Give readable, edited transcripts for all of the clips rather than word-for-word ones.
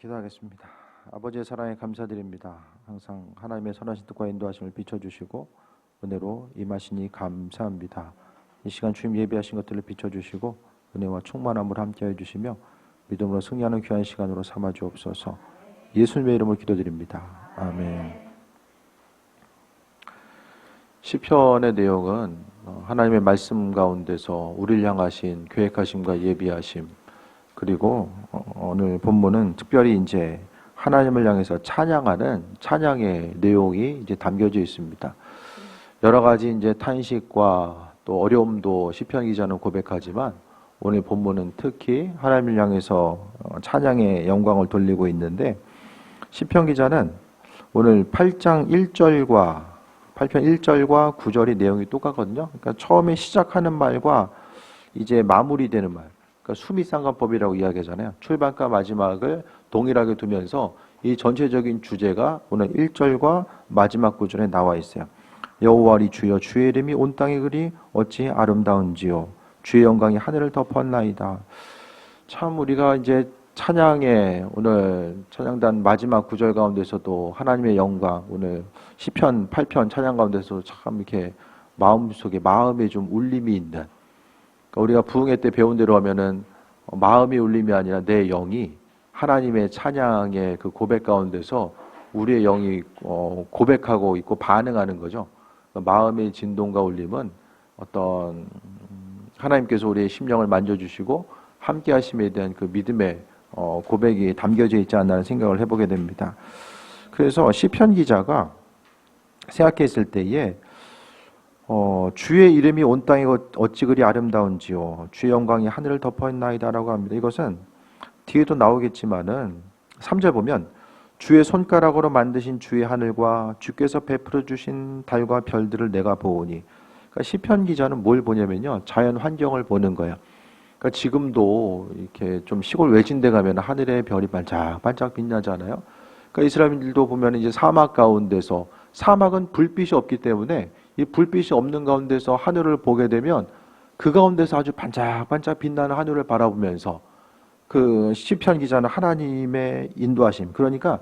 기도하겠습니다. 아버지의 사랑에 감사드립니다. 항상 하나님의 선하신 뜻과 인도하심을 비춰주시고 은혜로 임하시니 감사합니다. 이 시간 주님 예비하신 것들을 비춰주시고 은혜와 충만함으로 함께해 주시며 믿음으로 승리하는 귀한 시간으로 삼아 주옵소서. 예수님의 이름으로 기도드립니다. 아멘. 시편의 내용은 하나님의 말씀 가운데서 우리를 향하신 계획하심과 예비하심, 그리고 오늘 본문은 특별히 이제 하나님을 향해서 찬양하는 찬양의 내용이 이제 담겨져 있습니다. 여러 가지 이제 탄식과 또 어려움도 시편 기자는 고백하지만 오늘 본문은 특히 하나님을 향해서 찬양의 영광을 돌리고 있는데, 시편 기자는 오늘 8장 1절과 8편 1절과 9절의 내용이 똑같거든요. 그러니까 처음에 시작하는 말과 이제 마무리되는 말, 그러니까 수미상관법이라고 이야기하잖아요. 출발과 마지막을 동일하게 두면서 이 전체적인 주제가 오늘 1절과 마지막 구절에 나와 있어요. 여호와리 주여, 주의 이름이 온 땅에 그리 어찌 아름다운지요, 주의 영광이 하늘을 덮었나이다. 참 우리가 이제 찬양의 오늘 찬양단 마지막 구절 가운데서도 하나님의 영광, 오늘 시편 8편 찬양 가운데서 참 이렇게 마음속에 마음에 좀 울림이 있는, 그러니까 우리가 부흥회 때 배운 대로 하면은 마음의 울림이 아니라 내 영이 하나님의 찬양의 그 고백 가운데서 우리의 영이 고백하고 있고 반응하는 거죠. 마음의 진동과 울림은 어떤 하나님께서 우리의 심령을 만져주시고 함께 하심에 대한 그 믿음의 고백이 담겨져 있지 않나는 생각을 해보게 됩니다. 그래서 시편 기자가 생각했을 때에 주의 이름이 온 땅에 어찌 그리 아름다운지요, 주의 영광이 하늘을 덮어있나이다라고 합니다. 이것은 뒤에도 나오겠지만은 3절 보면 주의 손가락으로 만드신 주의 하늘과 주께서 베풀어 주신 달과 별들을 내가 보오니, 그러니까 시편 기자는 뭘 보냐면요, 자연 환경을 보는 거예요. 그러니까 지금도 이렇게 좀 시골 외진데 가면 하늘의 별이 반짝반짝 빛나잖아요. 그러니까 이스라엘인들도 보면 이제 사막 가운데서, 사막은 불빛이 없기 때문에 이 불빛이 없는 가운데서 하늘을 보게 되면 그 가운데서 아주 반짝반짝 빛나는 하늘을 바라보면서 그 시편 기자는 하나님의 인도하심, 그러니까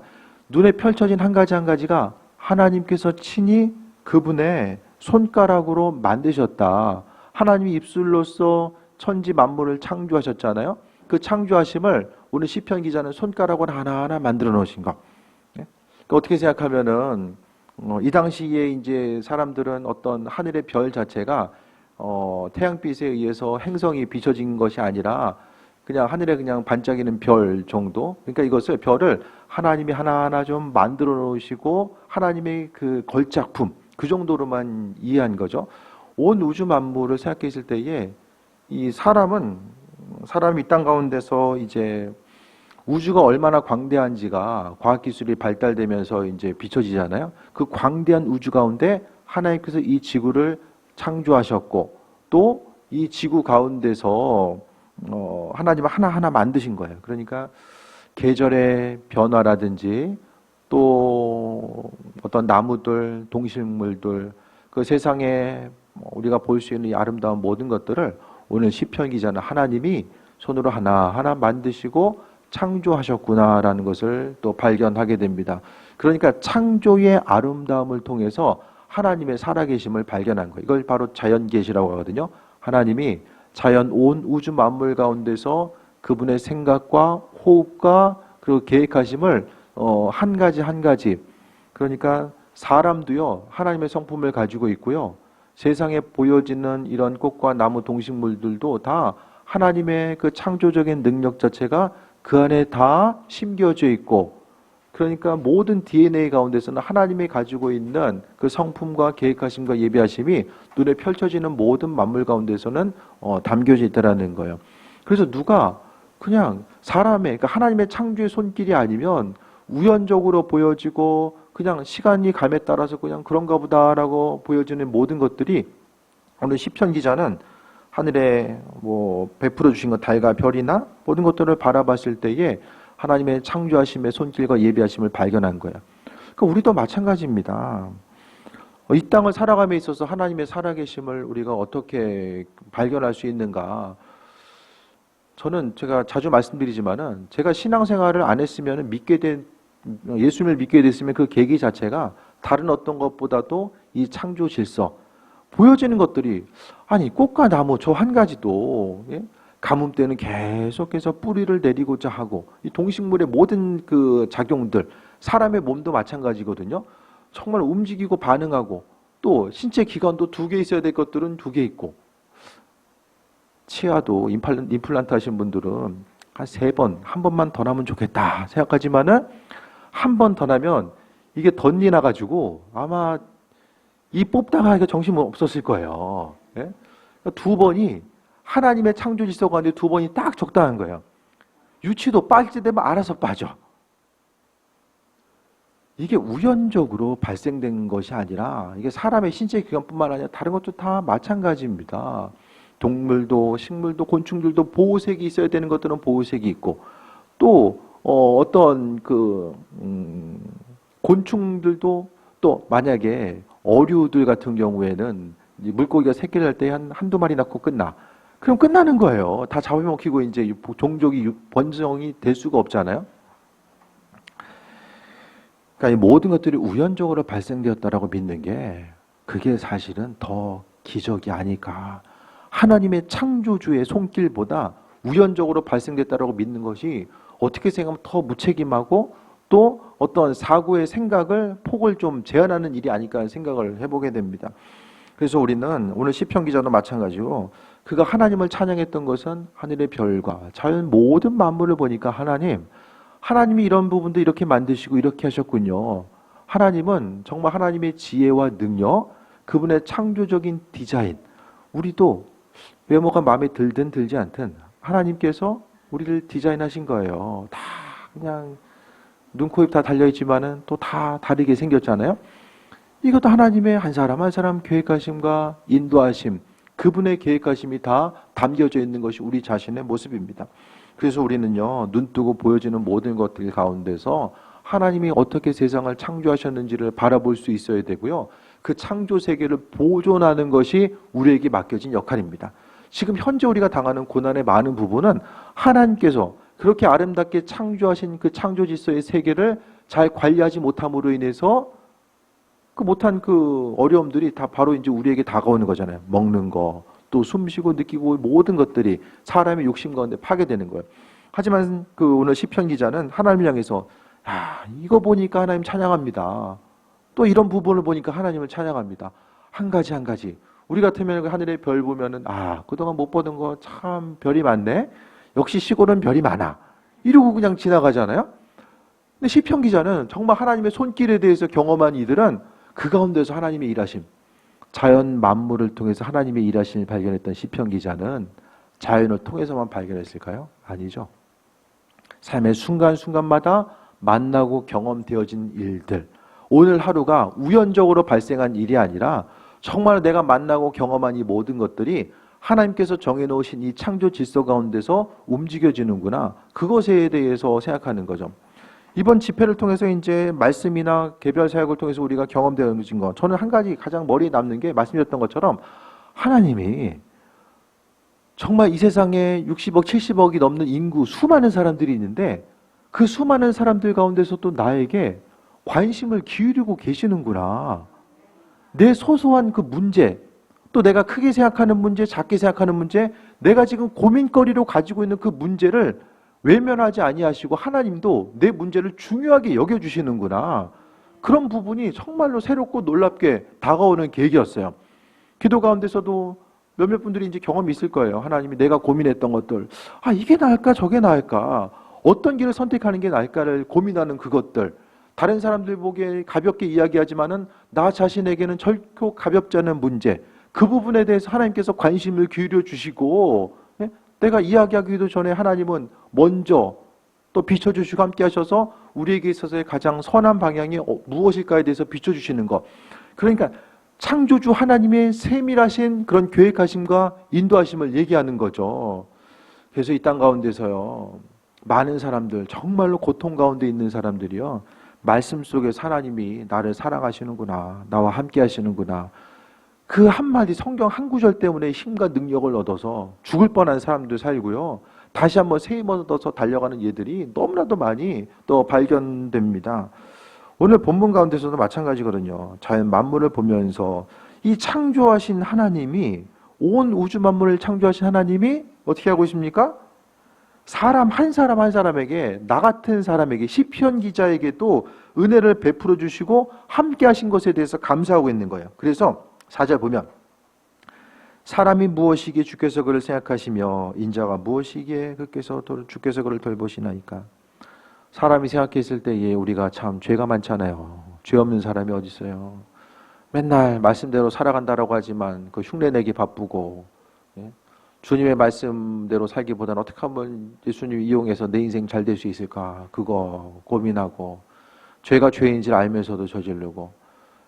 눈에 펼쳐진 한 가지 한 가지가 하나님께서 친히 그분의 손가락으로 만드셨다. 하나님이 입술로서 천지 만물을 창조하셨잖아요. 그 창조하심을 오늘 시편 기자는 손가락으로 하나하나 만들어 놓으신 것. 그러니까 어떻게 생각하면은 이 당시에 이제 사람들은 어떤 하늘의 별 자체가 태양빛에 의해서 행성이 비춰진 것이 아니라 그냥 하늘에 그냥 반짝이는 별 정도. 그러니까 이것을 별을 하나님이 하나하나 좀 만들어 놓으시고 하나님의 그 걸작품, 그 정도로만 이해한 거죠. 온 우주 만물을 생각했을 때에 이 사람이 이 땅 가운데서 이제 우주가 얼마나 광대한지가 과학기술이 발달되면서 이제 비춰지잖아요. 그 광대한 우주 가운데 하나님께서 이 지구를 창조하셨고 또 이 지구 가운데서 하나님은 하나하나 만드신 거예요. 그러니까 계절의 변화라든지 또 어떤 나무들, 동식물들, 그 세상에 우리가 볼 수 있는 이 아름다운 모든 것들을 오늘 시편 기자는 하나님이 손으로 하나하나 만드시고 창조하셨구나라는 것을 또 발견하게 됩니다. 그러니까 창조의 아름다움을 통해서 하나님의 살아계심을 발견한 거예요. 이걸 바로 자연계시라고 하거든요. 하나님이 자연 온 우주 만물 가운데서 그분의 생각과 호흡과 그리고 계획하심을 한 가지 한 가지, 그러니까 사람도요 하나님의 성품을 가지고 있고요, 세상에 보여지는 이런 꽃과 나무 동식물들도 다 하나님의 그 창조적인 능력 자체가 그 안에 다 심겨져 있고, 그러니까 모든 DNA 가운데서는 하나님이 가지고 있는 그 성품과 계획하심과 예비하심이 눈에 펼쳐지는 모든 만물 가운데서는 담겨져 있다라는 거예요. 그래서 누가 그냥 사람의, 그러니까 하나님의 창조의 손길이 아니면 우연적으로 보여지고 그냥 시간이 감에 따라서 그냥 그런가 보다라고 보여지는 모든 것들이 오늘 시편 기자는 하늘에 베풀어 주신 것, 달과 별이나 모든 것들을 바라봤을 때에 하나님의 창조하심의 손길과 예비하심을 발견한 거예요. 그러니까 우리도 마찬가지입니다. 이 땅을 살아감에 있어서 하나님의 살아계심을 우리가 어떻게 발견할 수 있는가? 저는 제가 자주 말씀드리지만은 제가 신앙생활을 안 했으면 예수님을 믿게 됐으면 그 계기 자체가 다른 어떤 것보다도 이 창조 질서 보여지는 것들이 아니 꽃과 나무 저 한 가지도 예? 가뭄 때는 계속해서 뿌리를 내리고자 하고 이 동식물의 모든 그 작용들 사람의 몸도 마찬가지거든요. 정말 움직이고 반응하고 또 신체 기관도 2개 있어야 될 것들은 2개 있고 치아도 임플란트 하신 분들은 한 3번, 한 번만 더 나면 좋겠다 생각하지만은 한 번 더 나면 이게 덧니 나가지고 아마 이 뽑다가 이거 정신 없었을 거예요. 예? 2번이 하나님의 창조 질서 가운데 2번이 딱 적당한 거예요. 유치도 빠질 때 되면 알아서 빠져. 이게 우연적으로 발생된 것이 아니라 이게 사람의 신체 기관뿐만 아니라 다른 것도 다 마찬가지입니다. 동물도 식물도 곤충들도 보호색이 있어야 되는 것들은 보호색이 있고 또 어떤 곤충들도 또 만약에 어류들 같은 경우에는 물고기가 새끼를 할 때 한두 마리 낳고 끝나. 그럼 끝나는 거예요. 다 잡아먹히고 이제 종족이 번성이 될 수가 없잖아요. 그러니까 이 모든 것들이 우연적으로 발생되었다라고 믿는 게 그게 사실은 더 기적이 아닐까. 하나님의 창조주의 손길보다 우연적으로 발생됐다라고 믿는 것이 어떻게 생각하면 더 무책임하고 또 어떤 사고의 생각을 폭을 좀 제한하는 일이 아닐까 하는 생각을 해보게 됩니다. 그래서 우리는 오늘 시편 기자도 마찬가지로 그가 하나님을 찬양했던 것은 하늘의 별과 자연 모든 만물을 보니까 하나님이 이런 부분도 이렇게 만드시고 이렇게 하셨군요. 하나님은 정말 하나님의 지혜와 능력, 그분의 창조적인 디자인, 우리도 외모가 마음에 들든 들지 않든 하나님께서 우리를 디자인하신 거예요. 다 그냥 눈, 코, 입 다 달려있지만은 또 다 다르게 생겼잖아요. 이것도 하나님의 한 사람 한 사람 계획하심과 인도하심, 그분의 계획하심이 다 담겨져 있는 것이 우리 자신의 모습입니다. 그래서 우리는요, 눈 뜨고 보여지는 모든 것들 가운데서 하나님이 어떻게 세상을 창조하셨는지를 바라볼 수 있어야 되고요. 그 창조 세계를 보존하는 것이 우리에게 맡겨진 역할입니다. 지금 현재 우리가 당하는 고난의 많은 부분은 하나님께서 그렇게 아름답게 창조하신 그 창조 질서의 세계를 잘 관리하지 못함으로 인해서 못한 그 어려움들이 다 바로 이제 우리에게 다가오는 거잖아요. 먹는 거, 또 숨쉬고 느끼고 모든 것들이 사람의 욕심 가운데 파괴되는 거예요. 하지만 그 오늘 시편 기자는 하나님을 향해서 이거 보니까 하나님 찬양합니다. 또 이런 부분을 보니까 하나님을 찬양합니다. 한 가지 한 가지. 우리 같으면 하늘의 별 보면은 그동안 못 보던 거 참 별이 많네. 역시 시골은 별이 많아. 이러고 그냥 지나가잖아요. 근데 시편 기자는 정말 하나님의 손길에 대해서 경험한 이들은 그 가운데서 하나님의 일하심, 자연 만물을 통해서 하나님의 일하심을 발견했던 시편 기자는 자연을 통해서만 발견했을까요? 아니죠. 삶의 순간순간마다 만나고 경험되어진 일들, 오늘 하루가 우연적으로 발생한 일이 아니라 정말 내가 만나고 경험한 이 모든 것들이 하나님께서 정해놓으신 이 창조 질서 가운데서 움직여지는구나. 그것에 대해서 생각하는 거죠. 이번 집회를 통해서 이제 말씀이나 개별 사역을 통해서 우리가 경험되어진 것, 저는 한 가지 가장 머리에 남는 게 말씀드렸던 것처럼 하나님이 정말 이 세상에 60억, 70억이 넘는 인구 수많은 사람들이 있는데 그 수많은 사람들 가운데서 또 나에게 관심을 기울이고 계시는구나. 내 소소한 그 문제, 또 내가 크게 생각하는 문제, 작게 생각하는 문제, 내가 지금 고민거리로 가지고 있는 그 문제를 외면하지 아니하시고 하나님도 내 문제를 중요하게 여겨주시는구나. 그런 부분이 정말로 새롭고 놀랍게 다가오는 계기였어요. 기도 가운데서도 몇몇 분들이 이제 경험이 있을 거예요. 하나님이 내가 고민했던 것들, 이게 나을까 저게 나을까, 어떤 길을 선택하는 게 나을까를 고민하는 그것들, 다른 사람들 보기에 가볍게 이야기하지만은 나 자신에게는 결코 가볍지 않은 문제, 그 부분에 대해서 하나님께서 관심을 기울여 주시고, 내가 이야기하기도 전에 하나님은 먼저 또 비춰주시고 함께 하셔서 우리에게 있어서의 가장 선한 방향이 무엇일까에 대해서 비춰주시는 것. 그러니까 창조주 하나님의 세밀하신 그런 계획하심과 인도하심을 얘기하는 거죠. 그래서 이 땅 가운데서요, 많은 사람들, 정말로 고통 가운데 있는 사람들이요, 말씀 속에서 하나님이 나를 사랑하시는구나, 나와 함께 하시는구나, 그 한마디 성경 한 구절 때문에 힘과 능력을 얻어서 죽을 뻔한 사람도 살고요, 다시 한번 새 힘을 얻어서 달려가는 예들이 너무나도 많이 또 발견됩니다. 오늘 본문 가운데서도 마찬가지거든요. 자연 만물을 보면서 이 창조하신 하나님이, 온 우주 만물을 창조하신 하나님이 어떻게 하고 있습니까? 사람 한 사람에게, 나 같은 사람에게, 시편 기자에게도 은혜를 베풀어 주시고 함께 하신 것에 대해서 감사하고 있는 거예요. 그래서 4절 보면 사람이 무엇이기에 주께서 그를 생각하시며 인자가 무엇이기에 주께서 그를 돌보시나이까. 사람이 생각했을 때에 우리가 참 죄가 많잖아요. 죄 없는 사람이 어디 있어요. 맨날 말씀대로 살아간다라고 하지만 그 흉내내기 바쁘고, 예? 주님의 말씀대로 살기보다는 어떻게 하면 예수님 이용해서 내 인생 잘 될 수 있을까, 그거 고민하고, 죄가 죄인지를 알면서도 저지르고.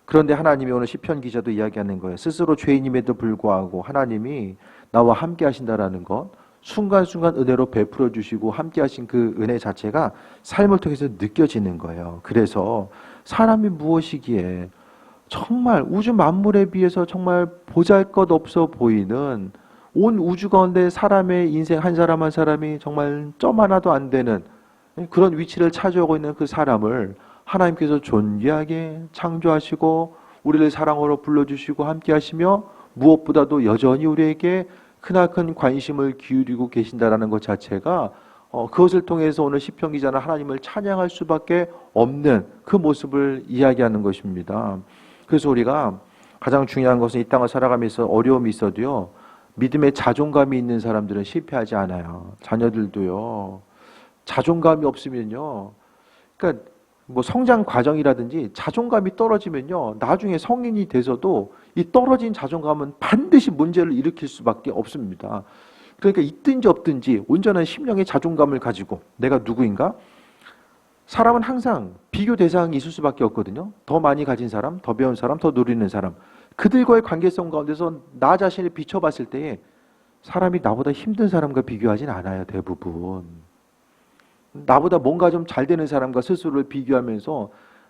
그런데 하나님이 오늘 시편 기자도 이야기하는 거예요. 스스로 죄인임에도 불구하고 하나님이 나와 함께 하신다라는 것, 순간순간 은혜로 베풀어 주시고 함께 하신 그 은혜 자체가 삶을 통해서 느껴지는 거예요. 그래서 사람이 무엇이기에 정말 우주 만물에 비해서 정말 보잘것없어 보이는, 온 우주 가운데 사람의 인생 한 사람 한 사람이 정말 점 하나도 안 되는 그런 위치를 차지하고 있는 그 사람을 하나님께서 존귀하게 창조하시고 우리를 사랑으로 불러주시고 함께 하시며 무엇보다도 여전히 우리에게 크나큰 관심을 기울이고 계신다라는 것 자체가 그것을 통해서 오늘 시편 기자는 하나님을 찬양할 수밖에 없는 그 모습을 이야기하는 것입니다. 그래서 우리가 가장 중요한 것은 이 땅을 살아가면서 어려움이 있어도요, 믿음의 자존감이 있는 사람들은 실패하지 않아요. 자녀들도요, 자존감이 없으면요, 그러니까 뭐 성장 과정이라든지 자존감이 떨어지면요, 나중에 성인이 돼서도 이 떨어진 자존감은 반드시 문제를 일으킬 수밖에 없습니다. 그러니까 있든지 없든지 온전한 심령의 자존감을 가지고 내가 누구인가? 사람은 항상 비교 대상이 있을 수밖에 없거든요. 더 많이 가진 사람, 더 배운 사람, 더 누리는 사람. 그들과의 관계성 가운데서 나 자신을 비춰봤을 때에 사람이 나보다 힘든 사람과 비교하진 않아요, 대부분. 나보다 뭔가 좀 잘 되는 사람과 스스로를 비교하면서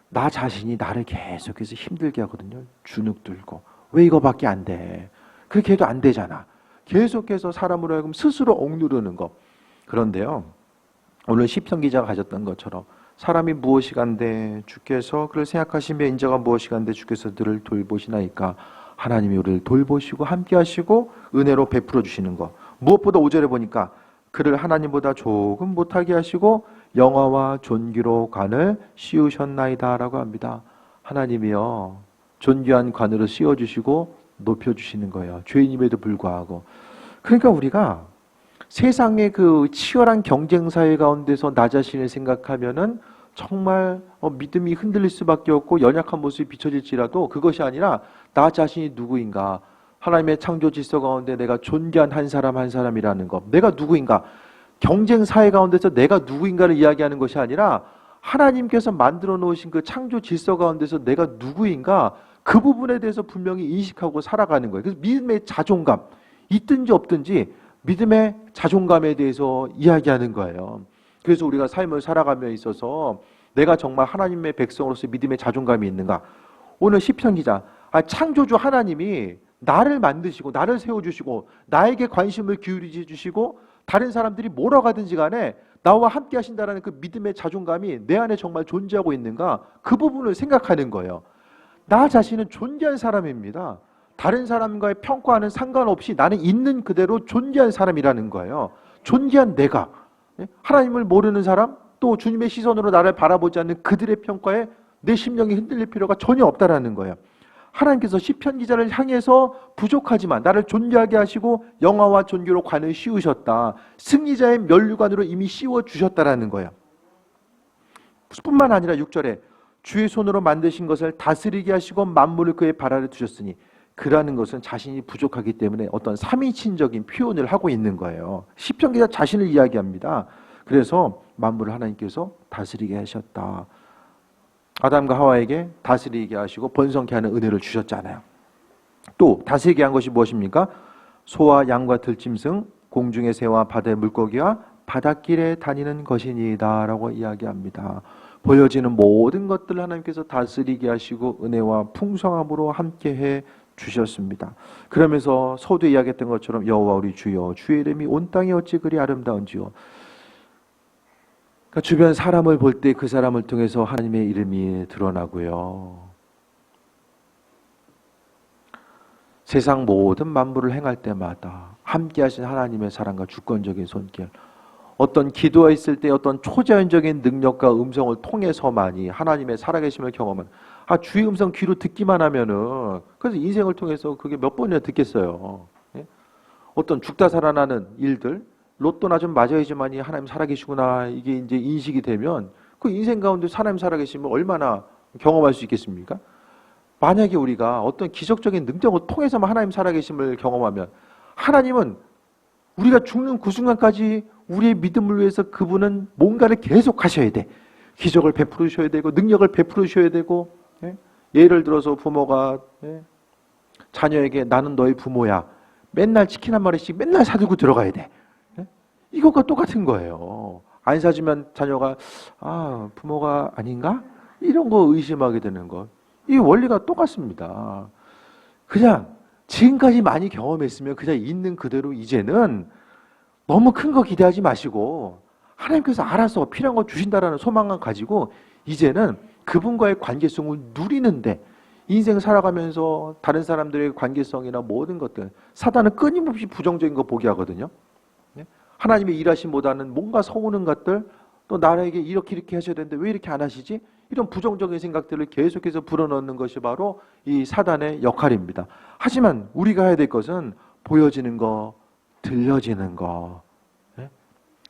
나 자신이 나를 계속해서 힘들게 하거든요. 주눅 들고. 왜 이거밖에 안 돼? 그렇게 해도 안 되잖아. 계속해서 사람으로 하여금 스스로 억누르는 것. 그런데요, 오늘 시편 기자가 가졌던 것처럼 사람이 무엇이간데 주께서 그를 생각하시며 인자가 무엇이간데 주께서 그를 돌보시나이까. 하나님이 우리를 돌보시고 함께 하시고 은혜로 베풀어 주시는 것. 무엇보다 5절에 보니까 그를 하나님보다 조금 못하게 하시고 영화와 존귀로 관을 씌우셨나이다 라고 합니다. 하나님이요, 존귀한 관으로 씌워주시고 높여주시는 거예요. 죄인임에도 불구하고. 그러니까 우리가 세상의 그 치열한 경쟁사회 가운데서 나 자신을 생각하면은 정말 믿음이 흔들릴 수밖에 없고 연약한 모습이 비춰질지라도 그것이 아니라 나 자신이 누구인가, 하나님의 창조 질서 가운데 내가 존귀한 한 사람 한 사람이라는 것, 내가 누구인가, 경쟁 사회 가운데서 내가 누구인가를 이야기하는 것이 아니라 하나님께서 만들어 놓으신 그 창조 질서 가운데서 내가 누구인가, 그 부분에 대해서 분명히 인식하고 살아가는 거예요. 그래서 믿음의 자존감, 있든지 없든지 믿음의 자존감에 대해서 이야기하는 거예요. 그래서 우리가 삶을 살아가며 있어서 내가 정말 하나님의 백성으로서 믿음의 자존감이 있는가. 오늘 시편 기자, 창조주 하나님이 나를 만드시고 나를 세워주시고 나에게 관심을 기울여 주시고 다른 사람들이 뭐라고 하든지 간에 나와 함께 하신다는 그 믿음의 자존감이 내 안에 정말 존재하고 있는가, 그 부분을 생각하는 거예요. 나 자신은 존귀한 사람입니다. 다른 사람과의 평가와는 상관없이 나는 있는 그대로 존귀한 사람이라는 거예요. 존귀한 내가, 하나님을 모르는 사람, 또 주님의 시선으로 나를 바라보지 않는 그들의 평가에 내 심령이 흔들릴 필요가 전혀 없다라는 거예요. 하나님께서 시편 기자를 향해서 부족하지만 나를 존귀하게 하시고 영화와 존귀로 관을 씌우셨다. 승리자의 면류관으로 이미 씌워주셨다라는 거예요. 뿐만 아니라 6절에 주의 손으로 만드신 것을 다스리게 하시고 만물을 그의 발 아래 두셨으니, 그라는 것은 자신이 부족하기 때문에 어떤 삼위신적인 표현을 하고 있는 거예요. 시편 기자 자신을 이야기합니다. 그래서 만물을 하나님께서 다스리게 하셨다. 아담과 하와에게 다스리게 하시고 번성케 하는 은혜를 주셨잖아요. 또 다스리게 한 것이 무엇입니까? 소와 양과 들짐승, 공중의 새와 바다의 물고기와 바닷길에 다니는 것이니이다 라고 이야기합니다. 보여지는 모든 것들을 하나님께서 다스리게 하시고 은혜와 풍성함으로 함께해 주셨습니다. 그러면서 서두에 이야기했던 것처럼 여호와 우리 주여 주의 이름이 온 땅에 어찌 그리 아름다운지요. 그러니까 주변 사람을 볼 때 그 사람을 통해서 하나님의 이름이 드러나고요. 세상 모든 만물을 행할 때마다 함께하신 하나님의 사랑과 주권적인 손길, 어떤 기도가 있을 때 어떤 초자연적인 능력과 음성을 통해서만이 하나님의 살아계심을 경험한, 주의 음성 귀로 듣기만 하면은, 그래서 인생을 통해서 그게 몇 번이나 듣겠어요. 예? 어떤 죽다 살아나는 일들, 로또나 좀 맞아야지만이 하나님 살아계시구나 이게 이제 인식이 되면 그 인생 가운데 하나님 살아계심을 얼마나 경험할 수 있겠습니까? 만약에 우리가 어떤 기적적인 능력을 통해서만 하나님 살아계심을 경험하면, 하나님은 우리가 죽는 그 순간까지 우리의 믿음을 위해서 그분은 뭔가를 계속 하셔야 돼. 기적을 베풀으셔야 되고 능력을 베풀으셔야 되고, 예를 들어서 부모가 자녀에게 나는 너의 부모야, 맨날 치킨 한 마리씩 맨날 사들고 들어가야 돼. 이것과 똑같은 거예요. 안 사주면 자녀가 부모가 아닌가? 이런 거 의심하게 되는 것. 이 원리가 똑같습니다. 그냥 지금까지 많이 경험했으면 그냥 있는 그대로 이제는 너무 큰 거 기대하지 마시고 하나님께서 알아서 필요한 거 주신다라는 소망만 가지고 이제는 그분과의 관계성을 누리는데, 인생 살아가면서 다른 사람들의 관계성이나 모든 것들, 사단은 끊임없이 부정적인 거 보게 하거든요. 하나님의 일하심보다는 뭔가 서우는 것들, 또 나에게 이렇게 하셔야 되는데 왜 이렇게 안 하시지? 이런 부정적인 생각들을 계속해서 불어넣는 것이 바로 이 사단의 역할입니다. 하지만 우리가 해야 될 것은 보여지는 거, 들려지는 거.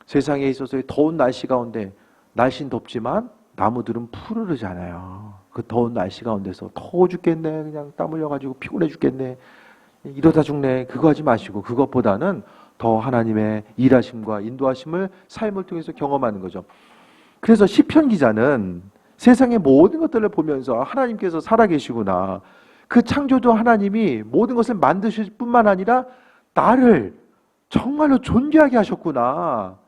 세상에 있어서의 더운 날씨 가운데, 날씨는 덥지만 나무들은 푸르르잖아요. 그 더운 날씨 가운데서 더워 죽겠네, 그냥 땀 흘려가지고 피곤해 죽겠네, 이러다 죽네, 그거 하지 마시고 그것보다는 더 하나님의 일하심과 인도하심을 삶을 통해서 경험하는 거죠. 그래서 시편 기자는 세상의 모든 것들을 보면서 하나님께서 살아계시구나, 그 창조주 하나님이 모든 것을 만드실 뿐만 아니라 나를 정말로 존귀하게 하셨구나.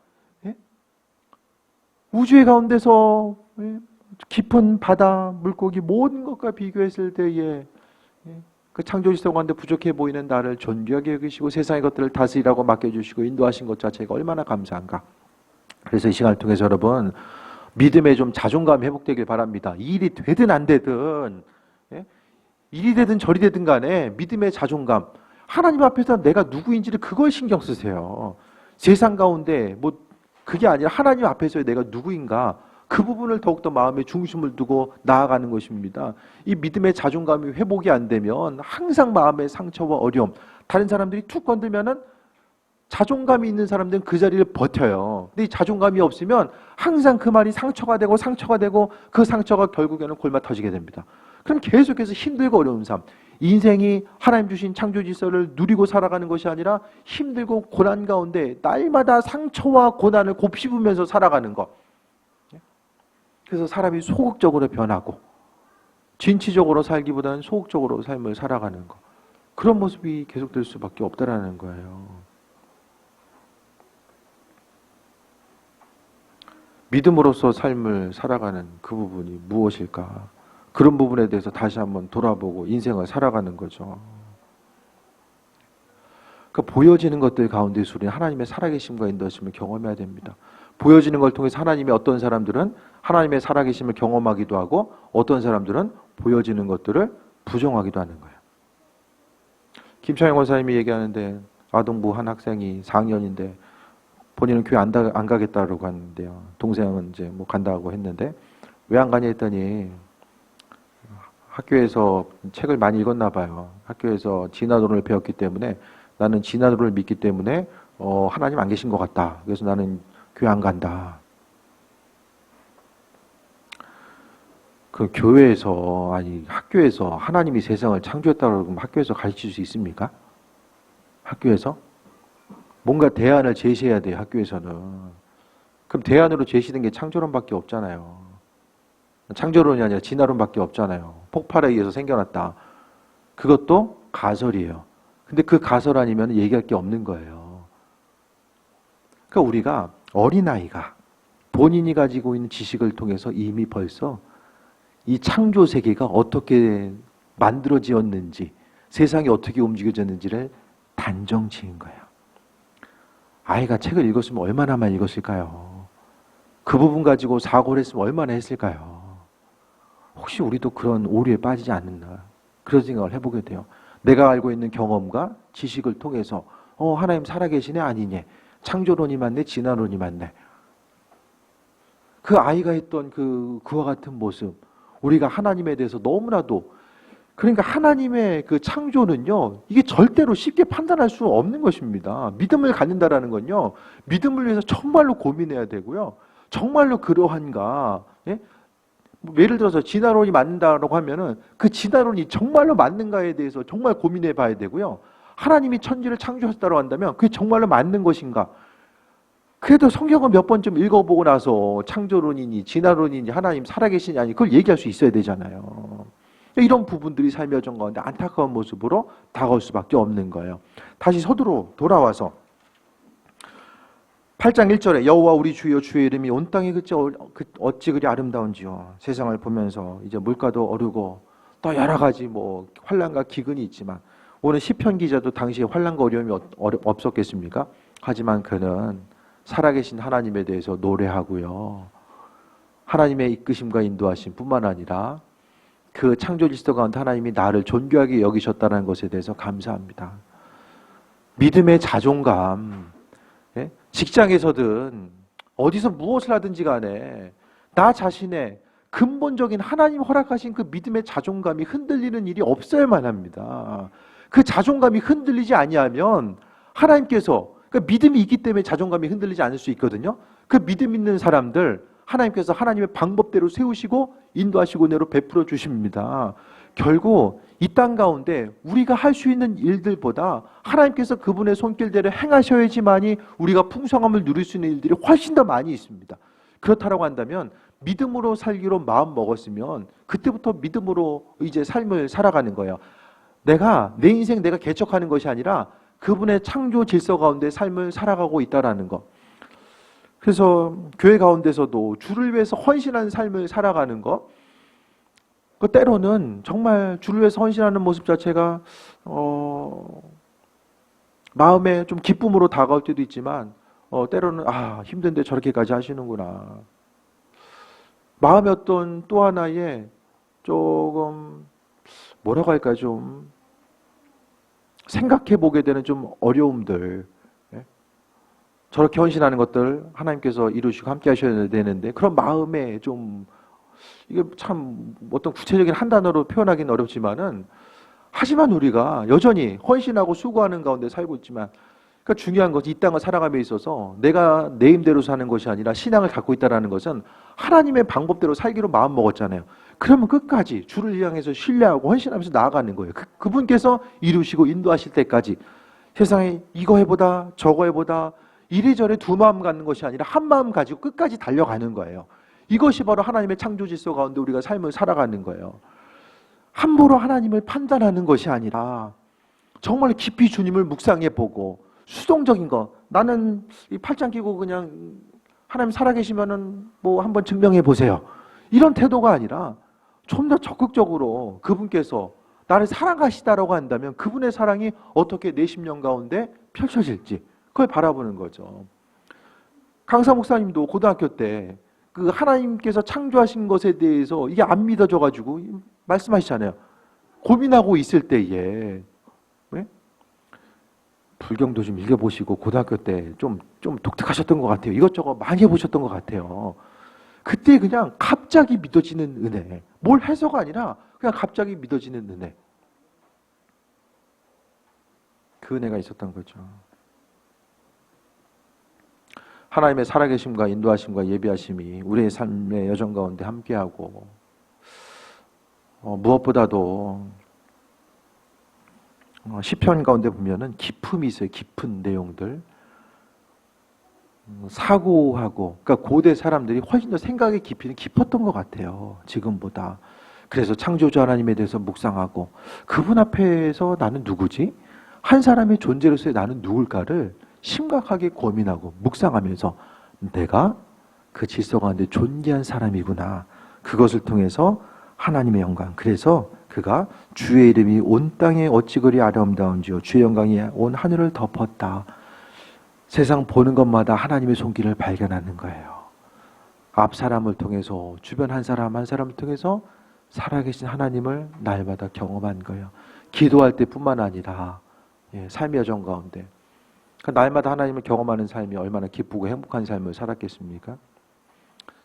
우주의 가운데서 깊은 바다, 물고기 모든 것과 비교했을 때에 그 창조주성 가운데 부족해 보이는 나를 존귀하게 여기시고 세상의 것들을 다스리라고 맡겨주시고 인도하신 것 자체가 얼마나 감사한가. 그래서 이 시간을 통해서 여러분, 믿음의 좀 자존감 회복되길 바랍니다. 이 일이 되든 안 되든, 일이 되든 저리 되든 간에 믿음의 자존감, 하나님 앞에서 내가 누구인지를 그걸 신경 쓰세요. 세상 가운데 뭐 그게 아니라 하나님 앞에서의 내가 누구인가, 그 부분을 더욱더 마음에 중심을 두고 나아가는 것입니다. 이 믿음의 자존감이 회복이 안 되면 항상 마음의 상처와 어려움, 다른 사람들이 툭 건들면은 자존감이 있는 사람들은 그 자리를 버텨요. 근데 이 자존감이 없으면 항상 그 말이 상처가 되고 그 상처가 결국에는 골마 터지게 됩니다. 그럼 계속해서 힘들고 어려운 삶, 인생이 하나님 주신 창조 질서를 누리고 살아가는 것이 아니라 힘들고 고난 가운데 날마다 상처와 고난을 곱씹으면서 살아가는 것. 그래서 사람이 소극적으로 변하고 진취적으로 살기보다는 소극적으로 삶을 살아가는 것, 그런 모습이 계속될 수밖에 없다라는 거예요. 믿음으로써 삶을 살아가는 그 부분이 무엇일까? 그런 부분에 대해서 다시 한번 돌아보고 인생을 살아가는 거죠. 그 보여지는 것들 가운데서 우리는 하나님의 살아계심과 인도하심을 경험해야 됩니다. 보여지는 걸 통해서 하나님의 어떤 사람들은 하나님의 살아계심을 경험하기도 하고 어떤 사람들은 보여지는 것들을 부정하기도 하는 거예요. 김창영 원사님이 얘기하는데, 아동부 한 학생이 4학년인데 본인은 교회 안 가겠다고 하는데요. 동생은 이제 뭐 간다고 했는데 왜 안 가냐 했더니 학교에서 책을 많이 읽었나 봐요. 학교에서 진화론을 배웠기 때문에, 나는 진화론을 믿기 때문에 하나님 안 계신 것 같다. 그래서 나는 교회 안 간다. 그 교회에서, 아니 학교에서 하나님이 세상을 창조했다고 그러면 학교에서 가르칠 수 있습니까? 학교에서? 뭔가 대안을 제시해야 돼요, 학교에서는. 그럼 대안으로 제시된 게 창조론밖에 없잖아요. 창조론이 아니라 진화론밖에 없잖아요. 폭발에 의해서 생겨났다. 그것도 가설이에요. 근데 그 가설 아니면 얘기할 게 없는 거예요. 그러니까 우리가, 어린아이가 본인이 가지고 있는 지식을 통해서 이미 벌써 이 창조 세계가 어떻게 만들어지었는지, 세상이 어떻게 움직여졌는지를 단정 지은 거예요. 아이가 책을 읽었으면 얼마나만 읽었을까요? 그 부분 가지고 사고를 했으면 얼마나 했을까요? 혹시 우리도 그런 오류에 빠지지 않는가? 그런 생각을 해보게 돼요. 내가 알고 있는 경험과 지식을 통해서 하나님 살아계시네 아니네, 창조론이 맞네 진화론이 맞네, 그 아이가 했던 그와 같은 모습, 우리가 하나님에 대해서 너무나도, 그러니까 하나님의 그 창조는요, 이게 절대로 쉽게 판단할 수 없는 것입니다. 믿음을 갖는다라는 건요, 믿음을 위해서 정말로 고민해야 되고요, 정말로 그러한가, 예? 예를 들어서 진화론이 맞는다라고 하면은 그 진화론이 정말로 맞는가에 대해서 정말 고민해 봐야 되고요, 하나님이 천지를 창조하셨다고 한다면 그게 정말로 맞는 것인가. 그래도 성경을 몇 번쯤 읽어보고 나서 창조론이니 진화론이니 하나님 살아계시니 아니 그걸 얘기할 수 있어야 되잖아요. 이런 부분들이 삶의 여정 가운데 안타까운 모습으로 다가올 수밖에 없는 거예요. 다시 서두로 돌아와서 8장 1절에 여호와 우리 주여 주의 이름이 온 땅에 어찌 그리 아름다운지요. 세상을 보면서 이제 물가도 어르고 또 여러 가지 환난과 기근이 있지만, 오늘 시편 기자도 당시에 환난과 어려움이 없었겠습니까? 하지만 그는 살아계신 하나님에 대해서 노래하고요, 하나님의 이끄심과 인도하심 뿐만 아니라 그 창조 질서 가운데 하나님이 나를 존귀하게 여기셨다는 것에 대해서 감사합니다. 믿음의 자존감, 예? 직장에서든 어디서 무엇을 하든지 간에 나 자신의 근본적인 하나님 허락하신 그 믿음의 자존감이 흔들리는 일이 없어야만 합니다. 그 자존감이 흔들리지 아니하면 하나님께서, 그러니까 믿음이 있기 때문에 자존감이 흔들리지 않을 수 있거든요. 그 믿음 있는 사람들 하나님께서 하나님의 방법대로 세우시고 인도하시고 은혜로 베풀어 주십니다. 결국 이 땅 가운데 우리가 할 수 있는 일들보다 하나님께서 그분의 손길대로 행하셔야지만이 우리가 풍성함을 누릴 수 있는 일들이 훨씬 더 많이 있습니다. 그렇다고 한다면 믿음으로 살기로 마음 먹었으면 그때부터 믿음으로 이제 삶을 살아가는 거예요. 내 인생 내가 개척하는 것이 아니라 그분의 창조 질서 가운데 삶을 살아가고 있다라는 것. 그래서 교회 가운데서도 주를 위해서 헌신하는 삶을 살아가는 것, 그 때로는 정말 주를 위해서 헌신하는 모습 자체가 마음에 좀 기쁨으로 다가올 때도 있지만 때로는 힘든데 저렇게까지 하시는구나. 마음의 어떤 또 하나의 조금 뭐라고 할까요? 좀 생각해 보게 되는 좀 어려움들, 저렇게 헌신하는 것들 하나님께서 이루시고 함께 하셔야 되는데 그런 마음에 좀, 이게 참 어떤 구체적인 한 단어로 표현하기는 어렵지만은, 하지만 우리가 여전히 헌신하고 수고하는 가운데 살고 있지만, 그러니까 중요한 것이 이 땅을 살아감에 있어서 내가 내 힘대로 사는 것이 아니라 신앙을 갖고 있다는 것은 하나님의 방법대로 살기로 마음 먹었잖아요. 그러면 끝까지 주를 향해서 신뢰하고 헌신하면서 나아가는 거예요. 그분께서 이루시고 인도하실 때까지 세상에 이거 해보다 저거 해보다 이래저래 두 마음 갖는 것이 아니라 한 마음 가지고 끝까지 달려가는 거예요. 이것이 바로 하나님의 창조 질서 가운데 우리가 삶을 살아가는 거예요. 함부로 하나님을 판단하는 것이 아니라 정말 깊이 주님을 묵상해 보고 수동적인 거, 나는 이 팔짱 끼고 그냥 하나님 살아계시면은 한번 증명해 보세요, 이런 태도가 아니라 좀 더 적극적으로 그분께서 나를 사랑하시다라고 한다면 그분의 사랑이 어떻게 내 심령 가운데 펼쳐질지 그걸 바라보는 거죠. 강사 목사님도 고등학교 때 그 하나님께서 창조하신 것에 대해서 이게 안 믿어져 가지고 말씀하시잖아요. 고민하고 있을 때에, 네? 불경도 좀 읽어보시고 고등학교 때 좀 독특하셨던 것 같아요. 이것저것 많이 해보셨던 것 같아요. 그때 그냥 갑자기 믿어지는 은혜, 뭘 해서가 아니라 그냥 갑자기 믿어지는 은혜, 그 은혜가 있었던 거죠. 하나님의 살아계심과 인도하심과 예비하심이 우리의 삶의 여정 가운데 함께하고, 무엇보다도 시편 가운데 보면은 기품이 있어요. 깊은 내용들, 사고하고, 그러니까 고대 사람들이 훨씬 더 생각의 깊이는 깊었던 것 같아요, 지금보다. 그래서 창조주 하나님에 대해서 묵상하고 그분 앞에서 나는 누구지? 한 사람의 존재로서의 나는 누굴까를 심각하게 고민하고 묵상하면서 내가 그 질서 가운데 존귀한 사람이구나, 그것을 통해서 하나님의 영광, 그래서 그 그가 주의 이름이 온 땅에 어찌 그리 아름다운지요 주의 영광이 온 하늘을 덮었다. 세상 보는 것마다 하나님의 손길을 발견하는 거예요. 앞 사람을 통해서 주변 한 사람 한 사람을 통해서 살아계신 하나님을 날마다 경험한 거예요. 기도할 때뿐만 아니라 삶의 여정 가운데 날마다 하나님을 경험하는 삶이 얼마나 기쁘고 행복한 삶을 살았겠습니까?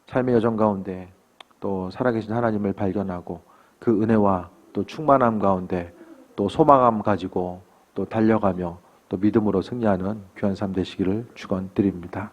삶의 여정 가운데 또 살아계신 하나님을 발견하고 그 은혜와 또 충만함 가운데 또 소망함 가지고 또 달려가며 또 믿음으로 승리하는 귀한 삶 되시기를 축원드립니다.